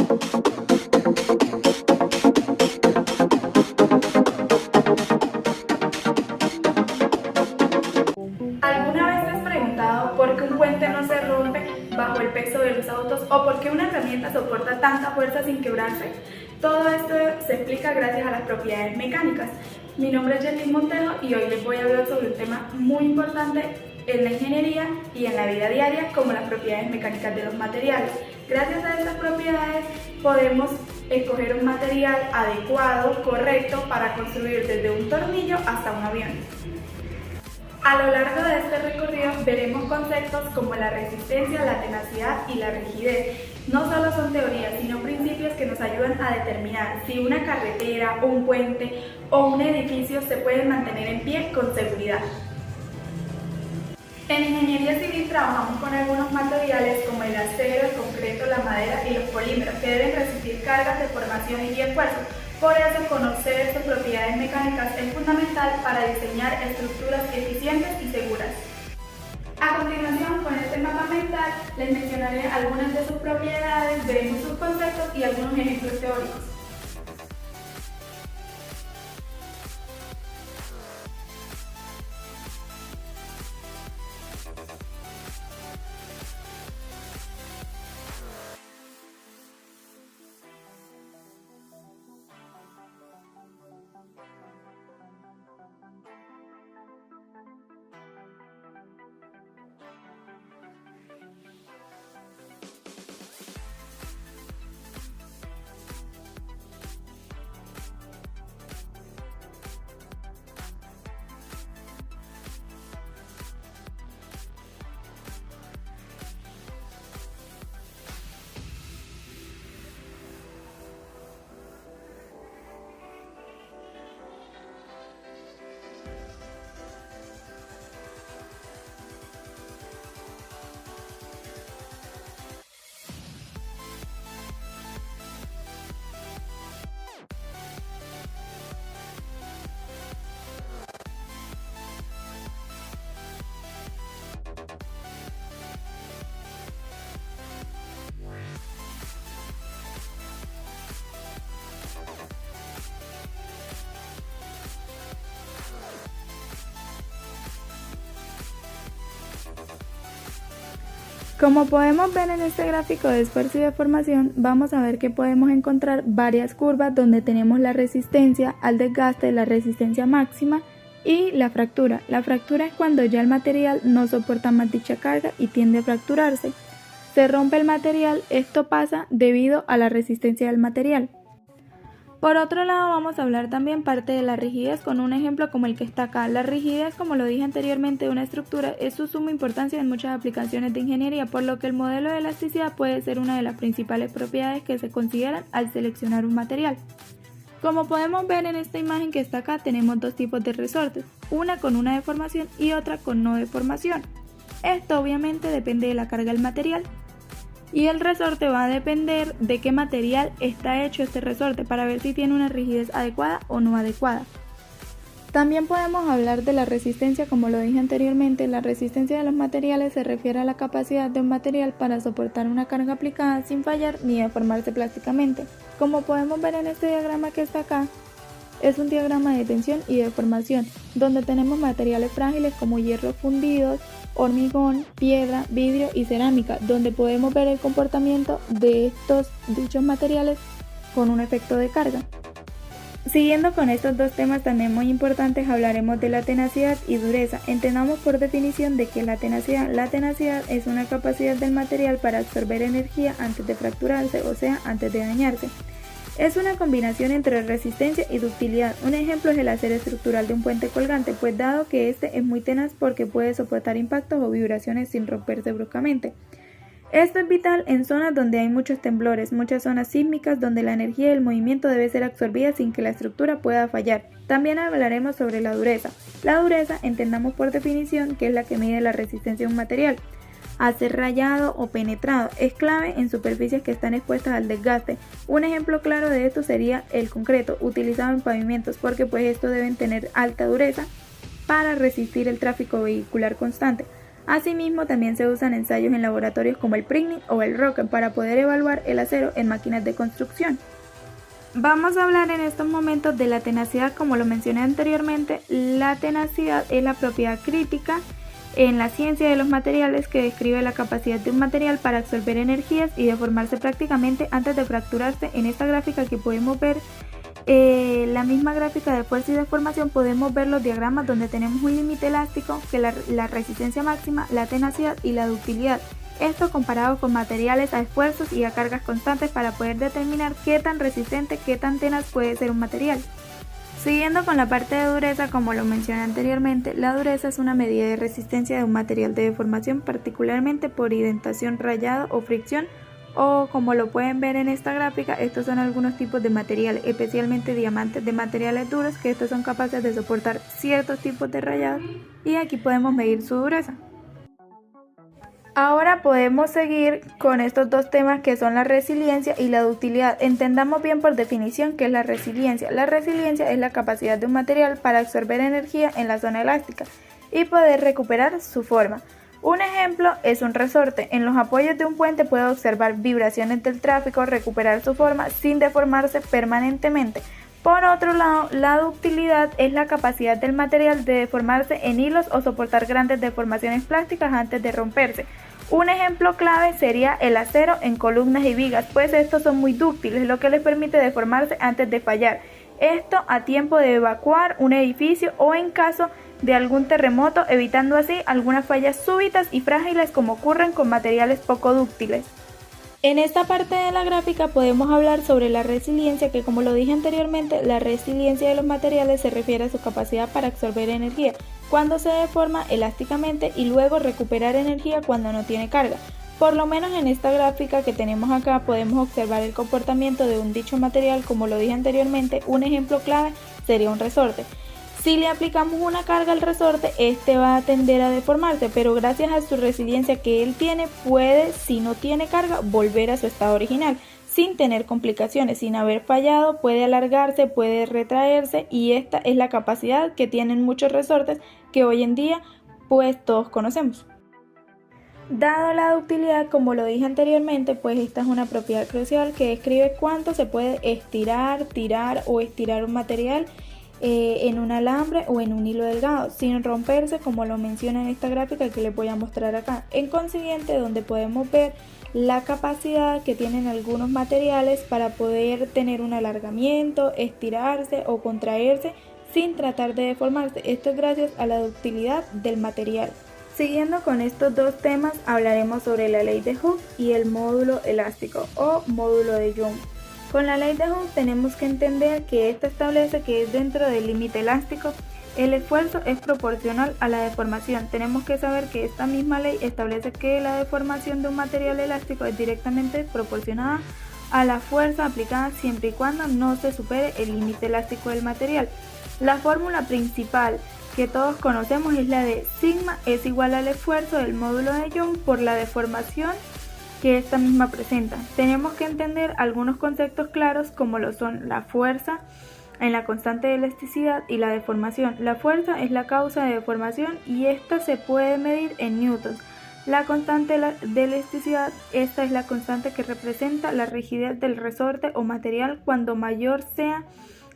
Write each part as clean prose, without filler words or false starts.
¿Alguna vez te has preguntado por qué un puente no se rompe bajo el peso de los autos o por qué una herramienta soporta tanta fuerza sin quebrarse? Todo esto se explica gracias a las propiedades mecánicas. Mi nombre es Jenny Montejo y hoy les voy a hablar sobre un tema muy importante en la ingeniería y en la vida diaria, como las propiedades mecánicas de los materiales. Gracias a estas propiedades podemos escoger un material adecuado, correcto, para construir desde un tornillo hasta un avión. A lo largo de este recorrido veremos conceptos como la resistencia, la tenacidad y la rigidez. No solo son teorías, sino principios que nos ayudan a determinar si una carretera, un puente o un edificio se pueden mantener en pie con seguridad. En ingeniería civil trabajamos con algunos materiales como el acero, el concreto, la madera y los polímeros que deben resistir cargas, deformaciones y esfuerzos. Por eso, conocer sus propiedades mecánicas es fundamental para diseñar estructuras eficientes y seguras. A continuación, con este mapa mental, les mencionaré algunas de sus propiedades, veremos sus conceptos y algunos ejemplos teóricos. Como podemos ver en este gráfico de esfuerzo y deformación, vamos a ver que podemos encontrar varias curvas donde tenemos la resistencia al desgaste, la resistencia máxima y la fractura. La fractura es cuando ya el material no soporta más dicha carga y tiende a fracturarse. Se rompe el material, esto pasa debido a la resistencia del material. Por otro lado, vamos a hablar también parte de la rigidez con un ejemplo como el que está acá. La rigidez, como lo dije anteriormente, de una estructura es su suma importancia en muchas aplicaciones de ingeniería, por lo que el modelo de elasticidad puede ser una de las principales propiedades que se consideran al seleccionar un material. Como podemos ver en esta imagen que está acá, tenemos dos tipos de resortes, una con una deformación y otra con no deformación. Esto obviamente depende de la carga del material. Y el resorte va a depender de qué material está hecho este resorte para ver si tiene una rigidez adecuada o no adecuada. También podemos hablar de la resistencia, como lo dije anteriormente. La resistencia de los materiales se refiere a la capacidad de un material para soportar una carga aplicada sin fallar ni deformarse plásticamente. Como podemos ver en este diagrama que está acá, es un diagrama de tensión y deformación, donde tenemos materiales frágiles como hierro fundidos, hormigón, piedra, vidrio y cerámica, donde podemos ver el comportamiento de dichos materiales con un efecto de carga. Siguiendo con estos dos temas también muy importantes, hablaremos de la tenacidad y dureza. Entendamos por definición de que la tenacidad es una capacidad del material para absorber energía antes de fracturarse, o sea, antes de dañarse. Es una combinación entre resistencia y ductilidad. Un ejemplo es el acero estructural de un puente colgante, pues dado que este es muy tenaz porque puede soportar impactos o vibraciones sin romperse bruscamente. Esto es vital en zonas donde hay muchos temblores, muchas zonas sísmicas donde la energía y el movimiento debe ser absorbida sin que la estructura pueda fallar. También hablaremos sobre la dureza. La dureza, entendamos por definición, que es la que mide la resistencia de un material a ser rayado o penetrado. Es clave en superficies que están expuestas al desgaste. Un ejemplo claro de esto sería el concreto, utilizado en pavimentos, porque pues estos deben tener alta dureza para resistir el tráfico vehicular constante. Asimismo, también se usan ensayos en laboratorios como el Picnic o el Rocket para poder evaluar el acero en máquinas de construcción. Vamos a hablar en estos momentos de la tenacidad. Como lo mencioné anteriormente, la tenacidad es la propiedad crítica en la ciencia de los materiales que describe la capacidad de un material para absorber energías y deformarse prácticamente antes de fracturarse. En esta gráfica que podemos ver, la misma gráfica de fuerza y deformación, podemos ver los diagramas donde tenemos un límite elástico, que la resistencia máxima, la tenacidad y la ductilidad. Esto comparado con materiales a esfuerzos y a cargas constantes para poder determinar qué tan resistente, qué tan tenaz puede ser un material. Siguiendo con la parte de dureza, como lo mencioné anteriormente, la dureza es una medida de resistencia de un material de deformación, particularmente por indentación, rayado o fricción, o como lo pueden ver en esta gráfica, estos son algunos tipos de materiales, especialmente diamantes de materiales duros, que estos son capaces de soportar ciertos tipos de rayados, y aquí podemos medir su dureza. Ahora podemos seguir con estos dos temas que son la resiliencia y la ductilidad. Entendamos bien por definición qué es la resiliencia. La resiliencia es la capacidad de un material para absorber energía en la zona elástica y poder recuperar su forma. Un ejemplo es un resorte. En los apoyos de un puente puede observar vibraciones del tráfico, recuperar su forma sin deformarse permanentemente. Por otro lado, la ductilidad es la capacidad del material de deformarse en hilos o soportar grandes deformaciones plásticas antes de romperse. Un ejemplo clave sería el acero en columnas y vigas, pues estos son muy dúctiles, lo que les permite deformarse antes de fallar. Esto a tiempo de evacuar un edificio o en caso de algún terremoto, evitando así algunas fallas súbitas y frágiles como ocurren con materiales poco dúctiles. En esta parte de la gráfica podemos hablar sobre la resiliencia, que como lo dije anteriormente, la resiliencia de los materiales se refiere a su capacidad para absorber energía cuando se deforma elásticamente y luego recuperar energía cuando no tiene carga. Por lo menos en esta gráfica que tenemos acá podemos observar el comportamiento de un dicho material. Como lo dije anteriormente, un ejemplo clave sería un resorte. Si le aplicamos una carga al resorte, este va a tender a deformarse, pero gracias a su resiliencia que él tiene, puede, si no tiene carga, volver a su estado original, sin tener complicaciones, sin haber fallado, puede alargarse, puede retraerse, y esta es la capacidad que tienen muchos resortes que hoy en día, pues todos conocemos. Dado la ductilidad, como lo dije anteriormente, pues esta es una propiedad crucial que describe cuánto se puede estirar, tirar o estirar un material en un alambre o en un hilo delgado sin romperse, como lo menciona en esta gráfica que les voy a mostrar acá. En consiguiente, donde podemos ver la capacidad que tienen algunos materiales para poder tener un alargamiento, estirarse o contraerse sin tratar de deformarse. Esto es gracias a la ductilidad del material. Siguiendo con estos dos temas, hablaremos sobre la ley de Hooke y el módulo elástico o módulo de Young. Con la ley de Hooke tenemos que entender que esta establece que dentro del límite elástico el esfuerzo es proporcional a la deformación. Tenemos que saber que esta misma ley establece que la deformación de un material elástico es directamente proporcionada a la fuerza aplicada siempre y cuando no se supere el límite elástico del material. La fórmula principal que todos conocemos es la de sigma es igual al esfuerzo del módulo de Young por la deformación que esta misma presenta. Tenemos que entender algunos conceptos claros como lo son la fuerza en la constante de elasticidad y la deformación. La fuerza es la causa de deformación y esta se puede medir en newtons. La constante de elasticidad, esta es la constante que representa la rigidez del resorte o material. Cuando mayor sea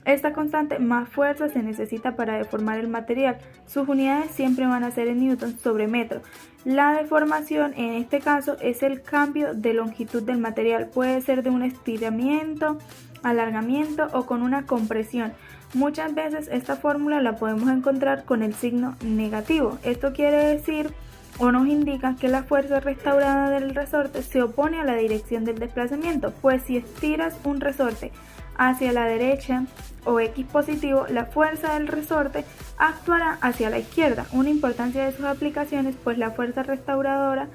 esta constante, más fuerza se necesita para deformar el material. Sus unidades siempre van a ser en newtons sobre metro. La deformación en este caso es el cambio de longitud del material. Puede ser de un estiramiento, alargamiento o con una compresión. Muchas veces esta fórmula la podemos encontrar con el signo negativo. Esto quiere decir o nos indica que la fuerza restaurada del resorte se opone a la dirección del desplazamiento, pues si estiras un resorte hacia la derecha o X positivo, la fuerza del resorte actuará hacia la izquierda. Una importancia de sus aplicaciones, pues la fuerza restauradora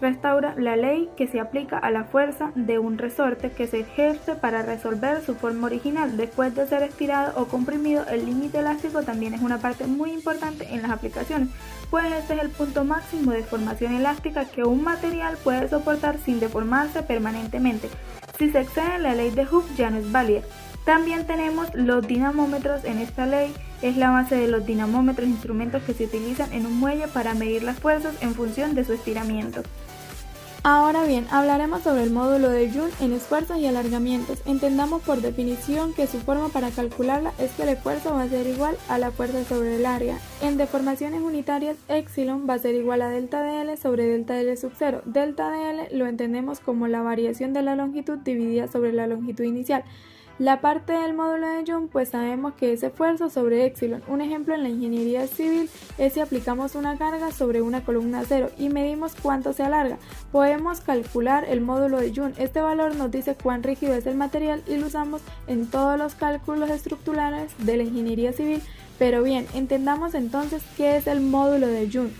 restaura la ley que se aplica a la fuerza de un resorte que se ejerce para resolver su forma original. Después de ser estirado o comprimido, el límite elástico también es una parte muy importante en las aplicaciones, pues este es el punto máximo de formación elástica que un material puede soportar sin deformarse permanentemente. Si se excede la ley de Hooke ya no es válida. También tenemos los dinamómetros en esta ley. Es la base de los dinamómetros, instrumentos que se utilizan en un muelle para medir las fuerzas en función de su estiramiento. Ahora bien, hablaremos sobre el módulo de Joule en esfuerzos y alargamientos. Entendamos por definición que su forma para calcularla es que el esfuerzo va a ser igual a la fuerza sobre el área. En deformaciones unitarias, epsilon va a ser igual a delta de L sobre delta de L sub 0. Delta de L lo entendemos como la variación de la longitud dividida sobre la longitud inicial. La parte del módulo de Joule, pues sabemos que es esfuerzo sobre epsilon. Un ejemplo en la ingeniería civil es si aplicamos una carga sobre una columna de acero y medimos cuánto se alarga. Podemos calcular el módulo de Joule. Este valor nos dice cuán rígido es el material y lo usamos en todos los cálculos estructurales de la ingeniería civil. Pero bien, entendamos entonces qué es el módulo de Joule.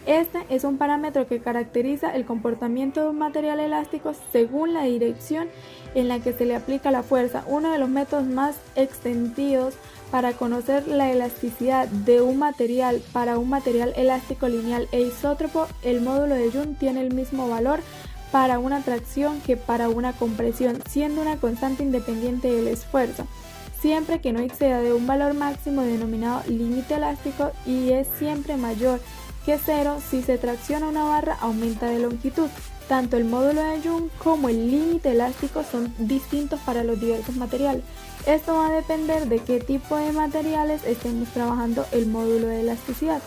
Este es un parámetro que caracteriza el comportamiento de un material elástico según la dirección en la que se le aplica la fuerza. Uno de los métodos más extendidos para conocer la elasticidad de un material para un material elástico lineal e isótropo, el módulo de Joule tiene el mismo valor para una tracción que para una compresión, siendo una constante independiente del esfuerzo, siempre que no exceda de un valor máximo denominado límite elástico y es siempre mayor que 0 si se tracciona una barra aumenta de longitud. Tanto el módulo de Joule como el límite elástico son distintos para los diversos materiales. Esto va a depender de qué tipo de materiales estemos trabajando el módulo de elasticidad.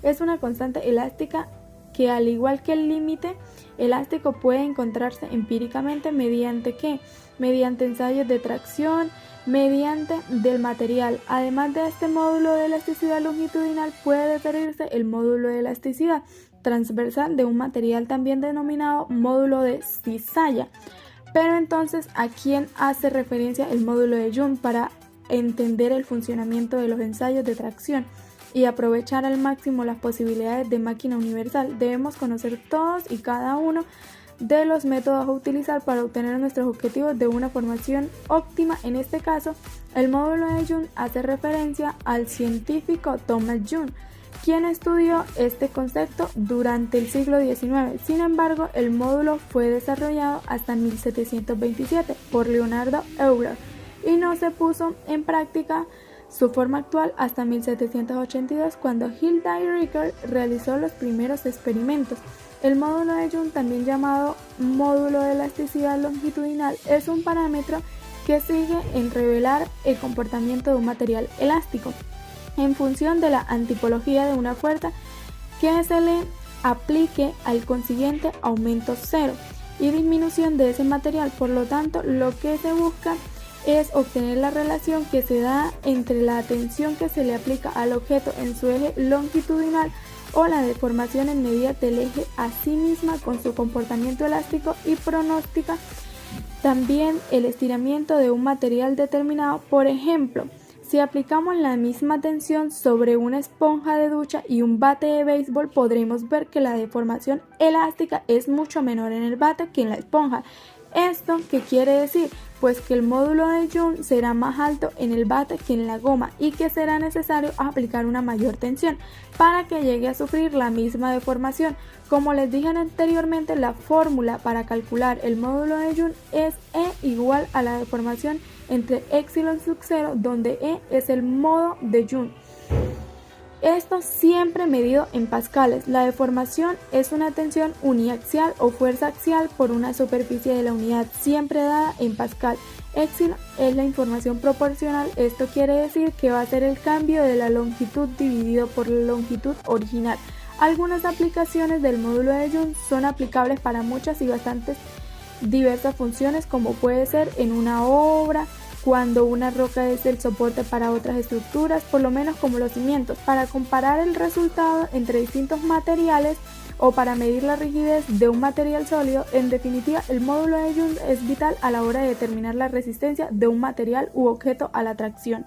Es una constante elástica que, al igual que el límite elástico, puede encontrarse empíricamente mediante ensayos de tracción, mediante del material. Además de este módulo de elasticidad longitudinal, puede referirse el módulo de elasticidad transversal de un material también denominado módulo de cizalla. Pero entonces, ¿a quién hace referencia el módulo de Joule para entender el funcionamiento de los ensayos de tracción y aprovechar al máximo las posibilidades de máquina universal? Debemos conocer todos y cada uno de los métodos a utilizar para obtener nuestros objetivos de una formación óptima. En este caso, el módulo de Joule hace referencia al científico Thomas Joule, quien estudió este concepto durante el siglo XIX. Sin embargo, el módulo fue desarrollado hasta 1727 por Leonardo Euler y no se puso en práctica su forma actual hasta 1782, cuando Hilda Ricker realizó los primeros experimentos. El módulo de Joule, también llamado módulo de elasticidad longitudinal, es un parámetro que sigue en revelar el comportamiento de un material elástico en función de la antipología de una fuerza que se le aplique al consiguiente aumento cero y disminución de ese material. Por lo tanto, lo que se busca es obtener la relación que se da entre la tensión que se le aplica al objeto en su eje longitudinal o la deformación en medida del eje a sí misma con su comportamiento elástico, y pronostica también el estiramiento de un material determinado. Por ejemplo, si aplicamos la misma tensión sobre una esponja de ducha y un bate de béisbol, podremos ver que la deformación elástica es mucho menor en el bate que en la esponja. ¿Esto qué quiere decir? Pues que el módulo de Joule será más alto en el bate que en la goma y que será necesario aplicar una mayor tensión para que llegue a sufrir la misma deformación. Como les dije anteriormente, la fórmula para calcular el módulo de Joule es E igual a la deformación entre epsilon sub 0, donde E es el modo de Joule. Esto siempre medido en pascales. La deformación es una tensión uniaxial o fuerza axial por una superficie de la unidad, siempre dada en pascal. Epsilon es la información proporcional. Esto quiere decir que va a ser el cambio de la longitud dividido por la longitud original. Algunas aplicaciones del módulo de Joule son aplicables para muchas y bastantes diversas funciones, como puede ser en una obra, cuando una roca es el soporte para otras estructuras, por lo menos como los cimientos, para comparar el resultado entre distintos materiales o para medir la rigidez de un material sólido. En definitiva, el módulo de Joule es vital a la hora de determinar la resistencia de un material u objeto a la tracción.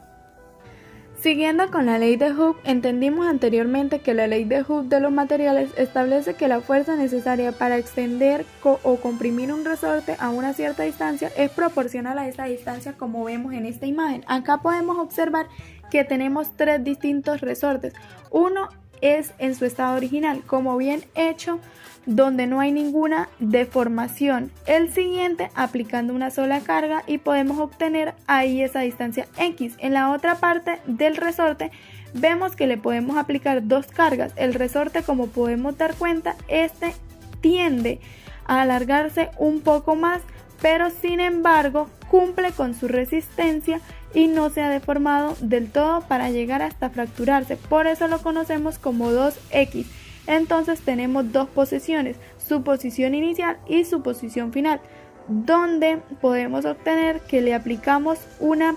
Siguiendo con la ley de Hooke, entendimos anteriormente que la ley de Hooke de los materiales establece que la fuerza necesaria para extender o comprimir un resorte a una cierta distancia es proporcional a esa distancia, como vemos en esta imagen. Acá podemos observar que tenemos tres distintos resortes. Uno es en su estado original, como bien hecho, donde no hay ninguna deformación. El siguiente aplicando una sola carga y podemos obtener ahí esa distancia X. En la otra parte del resorte vemos que le podemos aplicar dos cargas. El resorte, como podemos dar cuenta, este tiende a alargarse un poco más, pero sin embargo cumple con su resistencia y no se ha deformado del todo para llegar hasta fracturarse. Por eso lo conocemos como 2X. Entonces tenemos dos posiciones, su posición inicial y su posición final, donde podemos obtener que le aplicamos una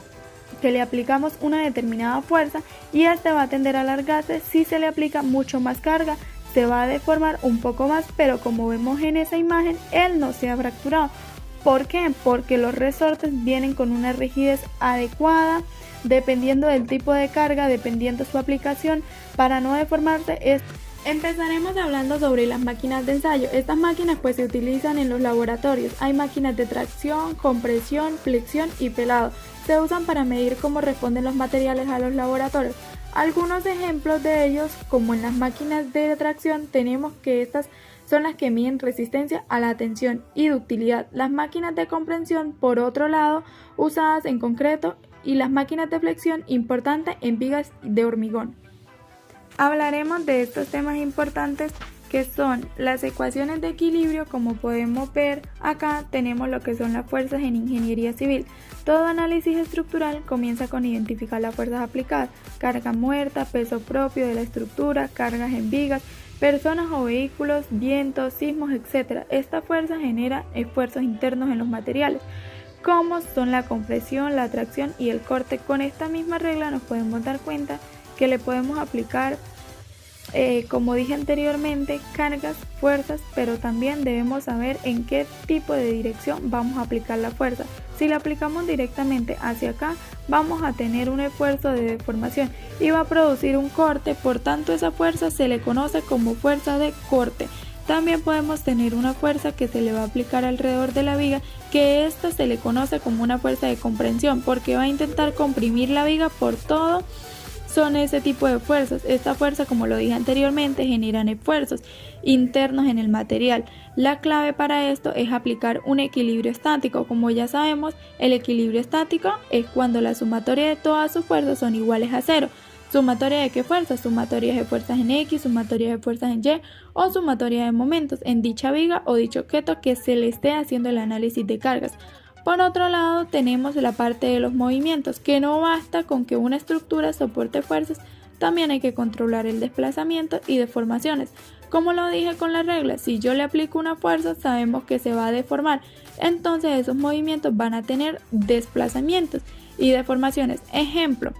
determinada fuerza y este va a tender a alargarse. Si se le aplica mucho más carga, se va a deformar un poco más, pero como vemos en esa imagen, él no se ha fracturado. ¿Por qué? Porque los resortes vienen con una rigidez adecuada, dependiendo del tipo de carga, dependiendo su aplicación, para no deformarse. Empezaremos hablando sobre las máquinas de ensayo. Estas máquinas pues se utilizan en los laboratorios. Hay máquinas de tracción, compresión, flexión y pelado. Se usan para medir cómo responden los materiales a los laboratorios. Algunos ejemplos de ellos, como en las máquinas de tracción, tenemos que estas son las que miden resistencia a la tensión y ductilidad. Las máquinas de compresión, por otro lado, usadas en concreto, y las máquinas de flexión, importante en vigas de hormigón. Hablaremos de estos temas importantes que son las ecuaciones de equilibrio. Como podemos ver acá, tenemos lo que son las fuerzas en ingeniería civil. Todo análisis estructural comienza con identificar las fuerzas aplicadas: carga muerta, peso propio de la estructura, cargas en vigas, personas o vehículos, vientos, sismos, etc. Esta fuerza genera esfuerzos internos en los materiales, como son la compresión, la tracción y el corte. Con esta misma regla nos podemos dar cuenta que le podemos aplicar, como dije anteriormente, cargas, fuerzas, pero también debemos saber en qué tipo de dirección vamos a aplicar la fuerza. Si la aplicamos directamente hacia acá, vamos a tener un esfuerzo de deformación y va a producir un corte, por tanto esa fuerza se le conoce como fuerza de corte. También podemos tener una fuerza que se le va a aplicar alrededor de la viga, que esta se le conoce como una fuerza de comprensión, porque va a intentar comprimir la viga por todo. Son ese tipo de fuerzas. Esta fuerza, como lo dije anteriormente, generan esfuerzos internos en el material. La clave para esto es aplicar un equilibrio estático. Como ya sabemos, el equilibrio estático es cuando la sumatoria de todas sus fuerzas son iguales a cero. ¿Sumatoria de qué fuerzas? Sumatoria de fuerzas en X, sumatoria de fuerzas en Y o sumatoria de momentos en dicha viga o dicho objeto que se le esté haciendo el análisis de cargas. Por otro lado, tenemos la parte de los movimientos, que no basta con que una estructura soporte fuerzas, también hay que controlar el desplazamiento y deformaciones. Como lo dije con la regla, si yo le aplico una fuerza, sabemos que se va a deformar, entonces esos movimientos van a tener desplazamientos y deformaciones. Ejemplo,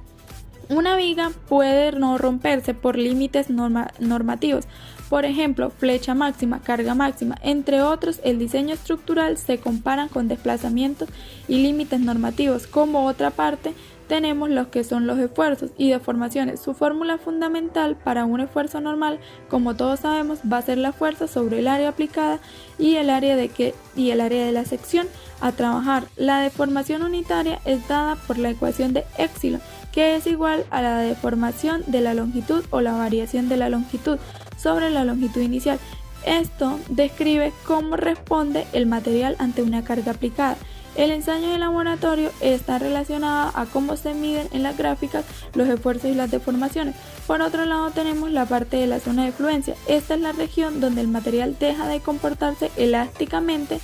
una viga puede no romperse por límites normativos. Por ejemplo, flecha máxima, carga máxima, entre otros. El diseño estructural se comparan con desplazamientos y límites normativos. Como otra parte, tenemos los que son los esfuerzos y deformaciones. Su fórmula fundamental para un esfuerzo normal, como todos sabemos, va a ser la fuerza sobre el área aplicada y el área de la sección a trabajar. La deformación unitaria es dada por la ecuación de Epsilon, que es igual a la deformación de la longitud o la variación de la longitud sobre la longitud inicial. Esto describe cómo responde el material ante una carga aplicada. El ensayo de laboratorio está relacionado a cómo se miden en las gráficas los esfuerzos y las deformaciones. Por otro lado, tenemos la parte de la zona de fluencia. Esta es la región donde el material deja de comportarse elásticamente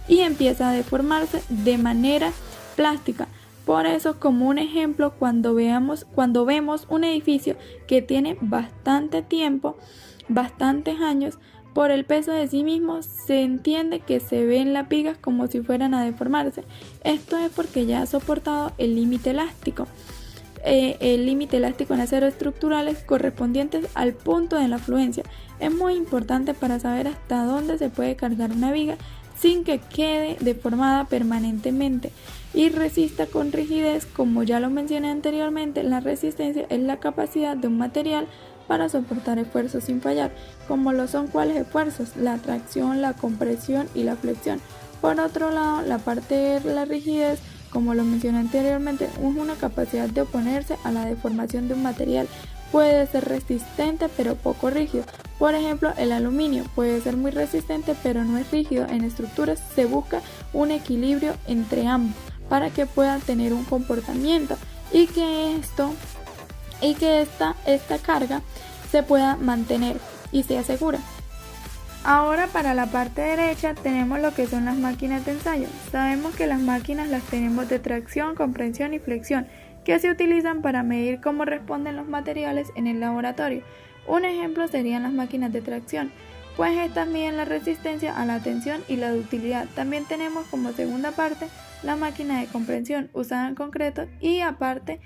y empieza a deformarse de manera plástica. Por eso, como un ejemplo, cuando vemos un edificio que tiene bastante tiempo, bastantes años, por el peso de sí mismo, se entiende que se ven las vigas como si fueran a deformarse. Esto es porque ya ha soportado el límite elástico. El límite elástico en aceros estructurales correspondientes al punto de la fluencia. Es muy importante para saber hasta dónde se puede cargar una viga sin que quede deformada permanentemente y resista con rigidez. Como ya lo mencioné anteriormente, la resistencia es la capacidad de un material para soportar esfuerzos sin fallar, como lo son cuáles esfuerzos: la tracción, la compresión y la flexión. Por otro lado, la parte de la rigidez, como lo mencioné anteriormente, es una capacidad de oponerse a la deformación de un material. puede ser resistente pero poco rígido. Por ejemplo, el aluminio puede ser muy resistente pero no es rígido. En estructuras se busca un equilibrio entre ambos para que puedan tener un comportamiento y que esta carga se pueda mantener y sea segura. Ahora para la parte derecha tenemos lo que son las máquinas de ensayo. Sabemos que las máquinas las tenemos de tracción, comprensión y flexión, que se utilizan para medir cómo responden los materiales en el laboratorio. Un ejemplo serían las máquinas de tracción, pues estas miden la resistencia a la tensión y la ductilidad. También tenemos como segunda parte la máquina de comprensión usada en concreto y aparte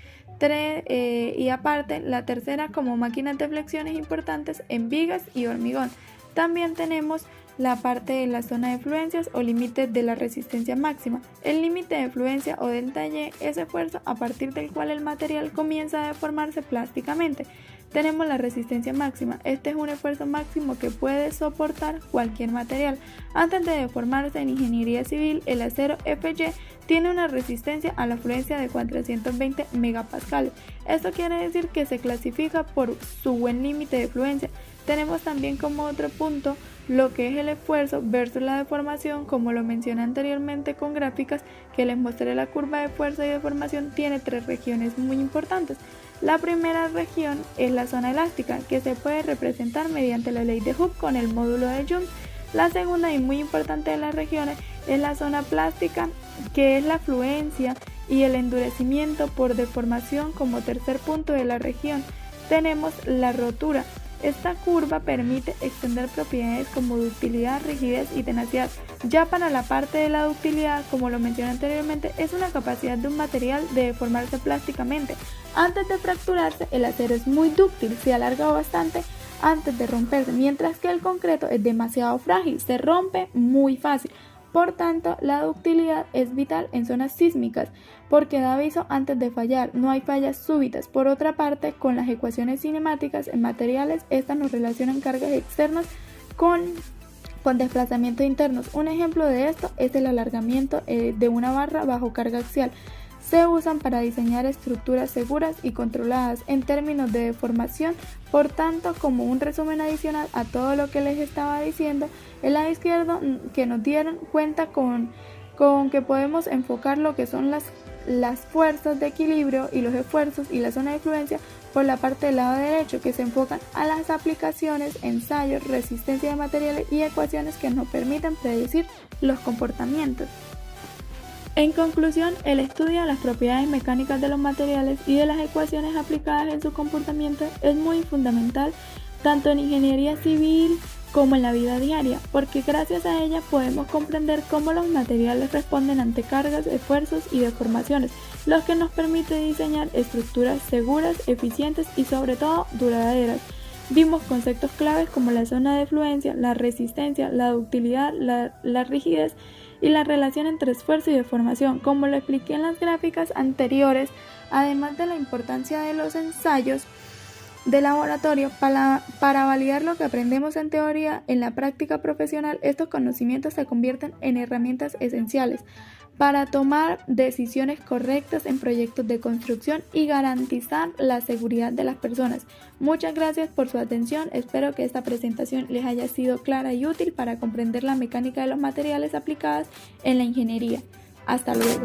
la tercera como máquinas de flexiones importantes en vigas y hormigón. También tenemos la parte de la zona de fluencias o límite de la resistencia máxima. El límite de fluencia o delta Y es esfuerzo a partir del cual el material comienza a deformarse plásticamente. Tenemos la resistencia máxima. Este es un esfuerzo máximo que puede soportar cualquier material. Antes de deformarse en ingeniería civil, el acero FY tiene una resistencia a la fluencia de 420 megapascales. Esto quiere decir que se clasifica por su buen límite de fluencia. Tenemos también como otro punto lo que es el esfuerzo versus la deformación, como lo mencioné anteriormente con gráficas que les mostré. La curva de fuerza y deformación tiene tres regiones muy importantes. La primera región es la zona elástica, que se puede representar mediante la ley de Hooke con el módulo de Young. La segunda y muy importante de las regiones es la zona plástica, que es la fluencia y el endurecimiento por deformación. Como tercer punto de la región tenemos la rotura. Esta curva permite extender propiedades como ductilidad, rigidez y tenacidad. Ya para la parte de la ductilidad, como lo mencioné anteriormente, es una capacidad de un material de deformarse plásticamente. Antes de fracturarse, el acero es muy dúctil, se alarga bastante antes de romperse, mientras que el concreto es demasiado frágil, se rompe muy fácil. Por tanto, la ductilidad es vital en zonas sísmicas porque da aviso antes de fallar, no hay fallas súbitas. Por otra parte, con las ecuaciones cinemáticas en materiales, estas nos relacionan cargas externas con desplazamientos internos. Un ejemplo de esto es el alargamiento de una barra bajo carga axial. Se usan para diseñar estructuras seguras y controladas en términos de deformación. Por tanto, como un resumen adicional a todo lo que les estaba diciendo, el lado izquierdo que nos dieron cuenta con que podemos enfocar lo que son las fuerzas de equilibrio y los esfuerzos y la zona de influencia por la parte del lado derecho, que se enfocan a las aplicaciones, ensayos, resistencia de materiales y ecuaciones que nos permiten predecir los comportamientos. En conclusión, el estudio de las propiedades mecánicas de los materiales y de las ecuaciones aplicadas en su comportamiento es muy fundamental tanto en ingeniería civil como en la vida diaria, porque gracias a ella podemos comprender cómo los materiales responden ante cargas, esfuerzos y deformaciones, lo que nos permite diseñar estructuras seguras, eficientes y sobre todo duraderas. Vimos conceptos claves como la zona de fluencia, la resistencia, la ductilidad, la rigidez y la relación entre esfuerzo y deformación, como lo expliqué en las gráficas anteriores, además de la importancia de los ensayos de laboratorio para validar lo que aprendemos en teoría. En la práctica profesional, estos conocimientos se convierten en herramientas esenciales para tomar decisiones correctas en proyectos de construcción y garantizar la seguridad de las personas. Muchas gracias por su atención, espero que esta presentación les haya sido clara y útil para comprender la mecánica de los materiales aplicadas en la ingeniería. Hasta luego.